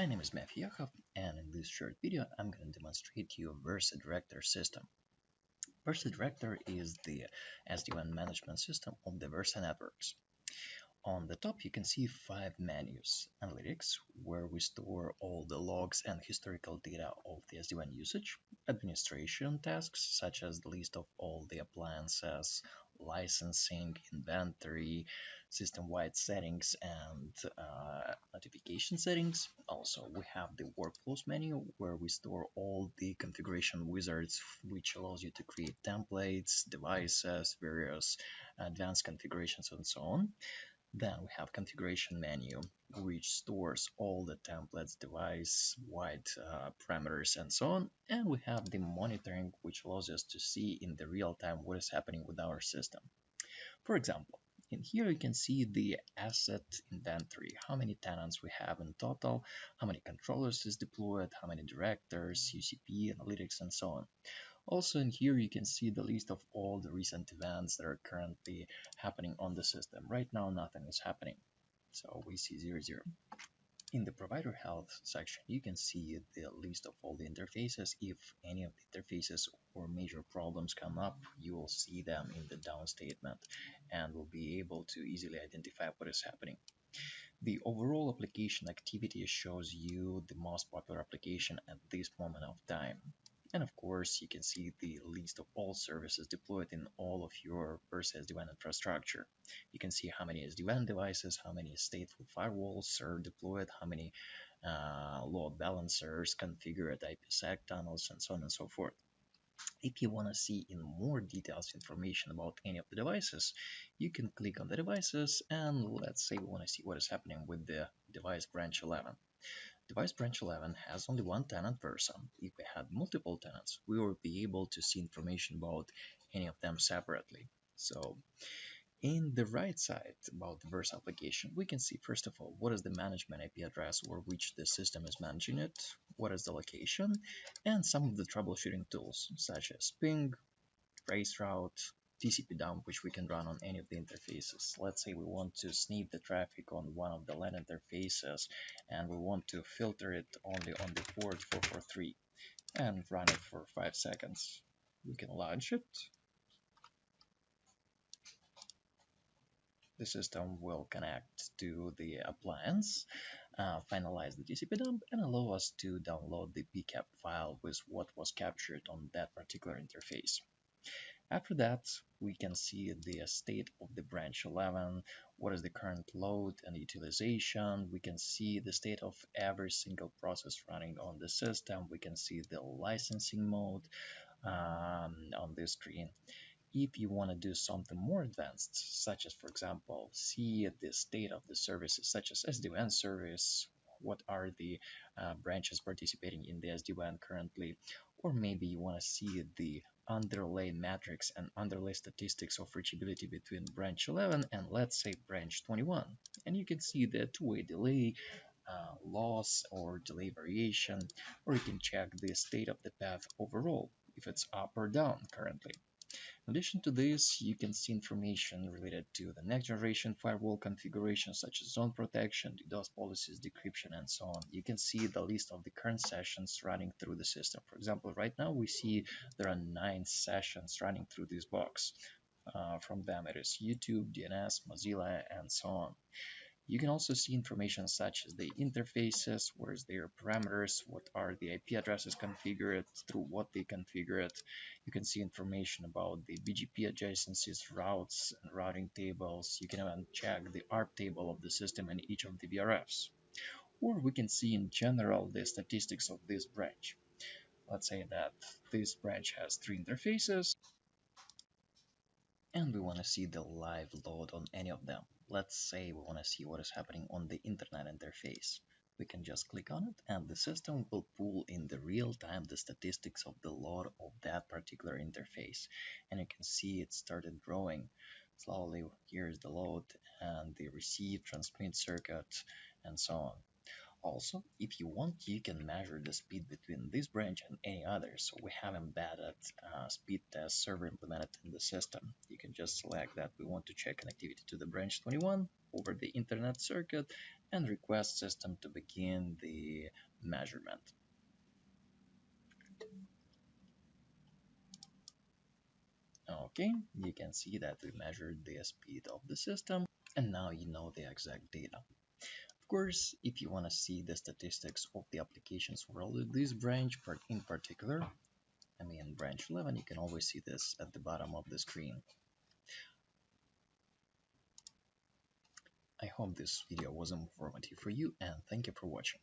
My name is Matthew Yakov, and in this short video, I'm going to demonstrate to you Versa Director system. Versa Director is the SD-WAN management system of the Versa networks. On the top, you can see 5 menus. Analytics, where we store all the logs and historical data of the SD-WAN usage. Administration tasks, such as the list of all the appliances, licensing, inventory, system-wide settings, and notification settings. Also, we have the workflows menu, where we store all the configuration wizards, which allows you to create templates, devices, various advanced configurations, and so on. Then we have configuration menu, which stores all the templates, device, wide parameters, and so on. And we have the monitoring, which allows us to see in the real time what is happening with our system. For example, in here you can see the asset inventory, how many tenants we have in total, how many controllers is deployed, how many directors, UCP, analytics, and so on. Also in here you can see the list of all the recent events that are currently happening on the system. Right now nothing is happening, so we see 00. In the provider health section you can see the list of all the interfaces. If any of the interfaces or major problems come up, you will see them in the down statement and will be able to easily identify what is happening. The overall application activity shows you the most popular application at this moment of time. And of course, you can see the list of all services deployed in all of your Versa SD-WAN infrastructure. You can see how many SD-WAN devices, how many stateful firewalls are deployed, how many load balancers, configured IPsec tunnels, and so on and so forth. If you want to see in more details information about any of the devices, you can click on the devices and let's say we want to see what is happening with the device branch 11. Device branch 11 has only one tenant Versa. If we had multiple tenants, we will be able to see information about any of them separately. So in the right side about the Versa application, we can see first of all what is the management IP address or which the system is managing it, what is the location, and some of the troubleshooting tools such as ping, traceroute, TCP dump, which we can run on any of the interfaces. Let's say we want to sniff the traffic on one of the LAN interfaces and we want to filter it only on the port 443 and run it for 5 seconds. We can launch it. The system will connect to the appliance, finalize the TCP dump, and allow us to download the PCAP file with what was captured on that particular interface. After that, we can see the state of the branch 11, what is the current load and utilization. We can see the state of every single process running on the system. We can see the licensing mode on this screen. If you want to do something more advanced, such as, for example, see the state of the services, such as SD-WAN service, what are the branches participating in the SD-WAN currently, or maybe you want to see the underlay metrics and underlay statistics of reachability between branch 11 and let's say branch 21, and you can see the two-way delay, loss or delay variation, or you can check the state of the path overall, if it's up or down currently. In addition to this, you can see information related to the next generation firewall configuration such as zone protection, DDoS policies, decryption, and so on. You can see the list of the current sessions running through the system. For example, right now we see there are 9 sessions running through this box. From them it is YouTube, DNS, Mozilla, and so on. You can also see information such as the interfaces, what is their parameters, what are the IP addresses configured, through what they configure it. You can see information about the BGP adjacencies, routes, and routing tables. You can even check the ARP table of the system and each of the VRFs. Or we can see in general the statistics of this branch. Let's say that this branch has 3 interfaces, and we want to see the live load on any of them. Let's say we want to see what is happening on the internet interface. We can just click on it and the system will pull in the real time the statistics of the load of that particular interface. And you can see it started growing slowly. Here's the load and the receive, transmit circuit, and so on. Also, if you want, you can measure the speed between this branch and any other. So we have embedded speed test server implemented in the system. You can just select that we want to check connectivity to the branch 21 over the internet circuit, and request system to begin the measurement. Okay, you can see that we measured the speed of the system, and now you know the exact data. Of course, if you want to see the statistics of the applications for only this branch in particular, I mean branch 11, you can always see this at the bottom of the screen. I hope this video was informative for you, and thank you for watching.